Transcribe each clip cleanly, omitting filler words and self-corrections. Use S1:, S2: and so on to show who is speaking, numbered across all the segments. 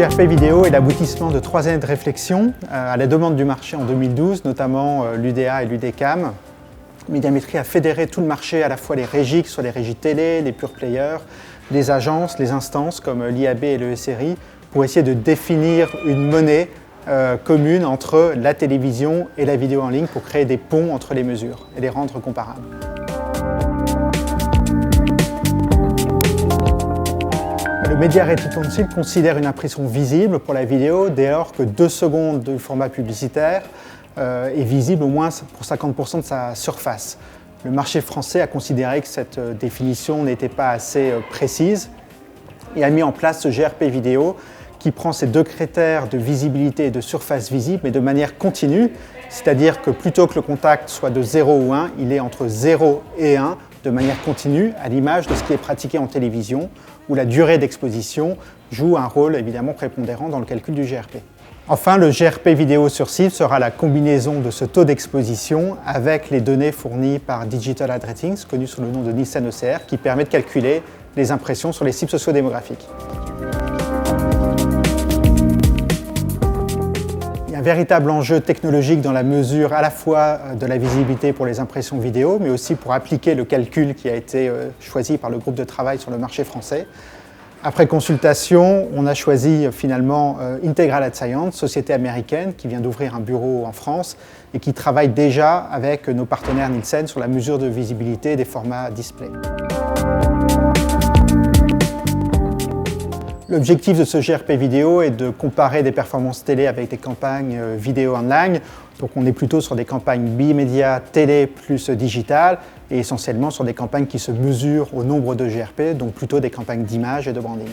S1: GRP Vidéo est l'aboutissement de 3 années de réflexion à la demande du marché en 2012, notamment l'UDA et l'UDECAM. Médiamétrie a fédéré tout le marché, à la fois les régies, que ce soit les régies télé, les pure players, les agences, les instances comme l'IAB et le SRI, pour essayer de définir une monnaie commune entre la télévision et la vidéo en ligne pour créer des ponts entre les mesures et les rendre comparables. Le Media Rating Council considère une impression visible pour la vidéo dès lors que 2 secondes du format publicitaire est visible au moins pour 50% de sa surface. Le marché français a considéré que cette définition n'était pas assez précise et a mis en place ce GRP vidéo qui prend ces 2 critères de visibilité et de surface visible, mais de manière continue, c'est-à-dire que plutôt que le contact soit de 0 ou 1, il est entre 0 et 1 de manière continue, à l'image de ce qui est pratiqué en télévision, où la durée d'exposition joue un rôle évidemment prépondérant dans le calcul du GRP. Enfin, le GRP vidéo sur cible sera la combinaison de ce taux d'exposition avec les données fournies par Digital Ad Ratings, connu sous le nom de Nielsen ECR, qui permet de calculer les impressions sur les cibles sociodémographiques. Il y a un véritable enjeu technologique dans la mesure à la fois de la visibilité pour les impressions vidéo, mais aussi pour appliquer le calcul qui a été choisi par le groupe de travail sur le marché français. Après consultation, on a choisi finalement Integral Ad Science, société américaine qui vient d'ouvrir un bureau en France et qui travaille déjà avec nos partenaires Nielsen sur la mesure de visibilité des formats display. L'objectif de ce GRP vidéo est de comparer des performances télé avec des campagnes vidéo online. Donc on est plutôt sur des campagnes bimédia télé plus digital et essentiellement sur des campagnes qui se mesurent au nombre de GRP, donc plutôt des campagnes d'image et de branding.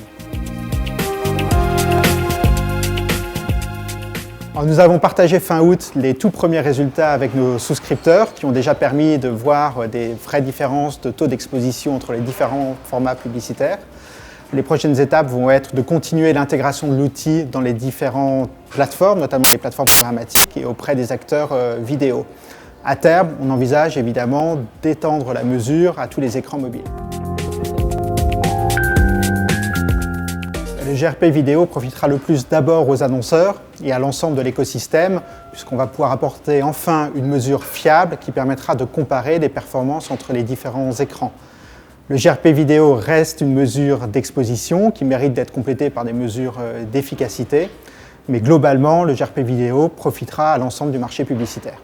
S1: Alors nous avons partagé fin août les tout premiers résultats avec nos souscripteurs qui ont déjà permis de voir des vraies différences de taux d'exposition entre les différents formats publicitaires. Les prochaines étapes vont être de continuer l'intégration de l'outil dans les différentes plateformes, notamment les plateformes programmatiques et auprès des acteurs vidéo. À terme, on envisage évidemment d'étendre la mesure à tous les écrans mobiles. Le GRP vidéo profitera le plus d'abord aux annonceurs et à l'ensemble de l'écosystème, puisqu'on va pouvoir apporter enfin une mesure fiable qui permettra de comparer les performances entre les différents écrans. Le GRP vidéo reste une mesure d'exposition qui mérite d'être complétée par des mesures d'efficacité, mais globalement, le GRP vidéo profitera à l'ensemble du marché publicitaire.